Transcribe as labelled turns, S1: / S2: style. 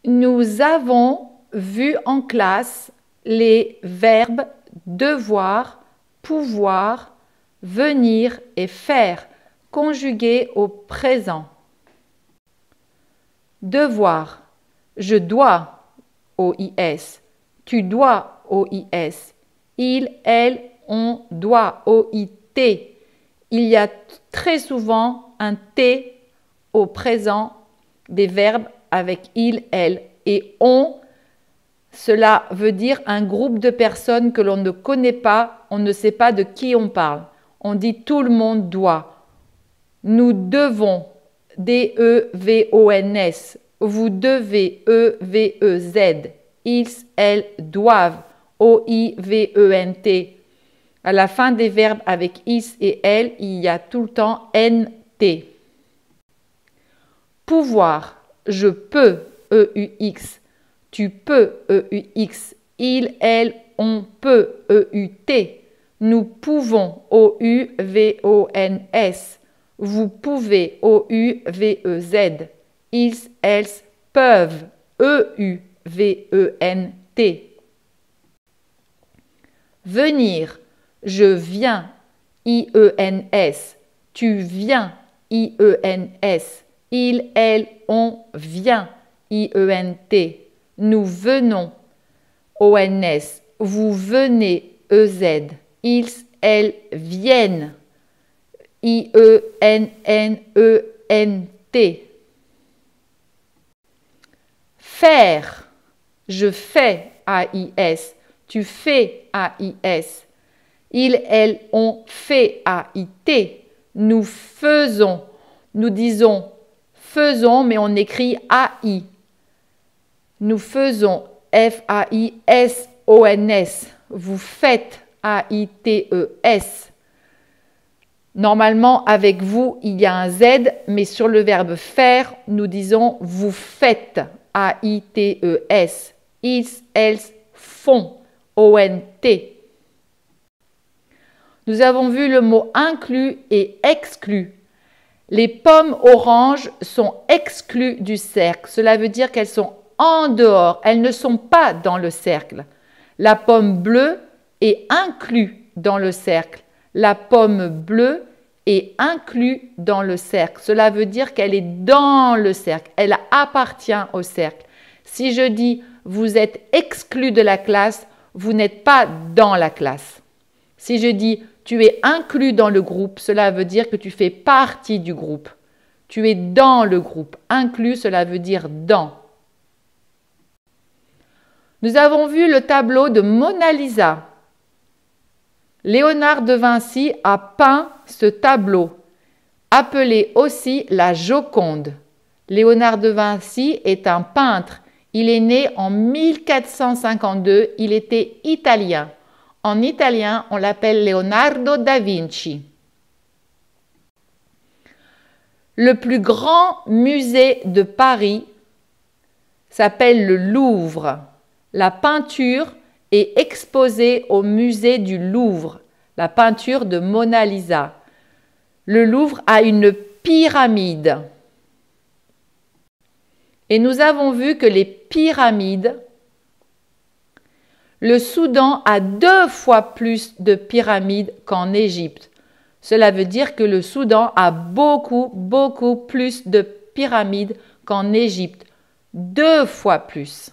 S1: Nous avons vu en classe les verbes devoir, pouvoir, venir et faire conjugués au présent. Devoir, je dois, OIS, tu dois, OIS, il, elle, on doit, OIT. Il y a très souvent un T au présent des verbes avec il, elle et on. Cela veut dire un groupe de personnes que l'on ne connaît pas, on ne sait pas de qui on parle. On dit tout le monde doit. Nous devons, D-E-V-O-N-S. Vous devez, E-V-E-Z. Ils, elles doivent, O-I-V-E-N-T. À la fin des verbes avec is et elles, il y a tout le temps N-T. Pouvoir, je peux, E-U-X. Tu peux, E-U-X. Il, elle, on peut, E-U-T. Nous pouvons, O-U-V-O-N-S. Vous pouvez, O-U-V-E-Z. Ils, elles peuvent, E-U-V-E-N-T. Venir, je viens, I-E-N-S. Tu viens, I-E-N-S. Il, elle, on vient, I-E-N-T. Nous venons, O-N-S. Vous venez, E-Z. Ils, elles viennent, I-E-N-N-E-N-T. Faire, je fais, A-I-S. Tu fais, A-I-S. Il, elle, on fait, A-I-T. Nous faisons, nous disons faisons, mais on écrit A-I. Nous faisons, F-A-I-S-O-N-S. Vous faites, A-I-T-E-S. Normalement, avec vous, il y a un Z, mais sur le verbe faire, nous disons vous faites, A-I-T-E-S. Ils, elles font, O-N-T. Nous avons vu le mot inclus et exclu. Les pommes oranges sont exclues du cercle. Cela veut dire qu'elles sont en dehors. Elles ne sont pas dans le cercle. La pomme bleue est inclue dans le cercle. La pomme bleue est inclue dans le cercle. Cela veut dire qu'elle est dans le cercle. Elle appartient au cercle. Si je dis vous êtes exclu de la classe, vous n'êtes pas dans la classe. Si je dis tu es inclus dans le groupe, cela veut dire que tu fais partie du groupe. Tu es dans le groupe. Inclus, cela veut dire dans. Nous avons vu le tableau de Mona Lisa. Léonard de Vinci a peint ce tableau, appelé aussi la Joconde. Léonard de Vinci est un peintre. Il est né en 1452. Il était italien. En italien, on l'appelle Leonardo da Vinci. Le plus grand musée de Paris s'appelle le Louvre. La peinture est exposée au musée du Louvre, la peinture de Mona Lisa. Le Louvre a une pyramide. Et nous avons vu que les pyramides, le Soudan a 2 fois plus de pyramides qu'en Égypte. Cela veut dire que le Soudan a beaucoup plus de pyramides qu'en Égypte. 2 fois plus.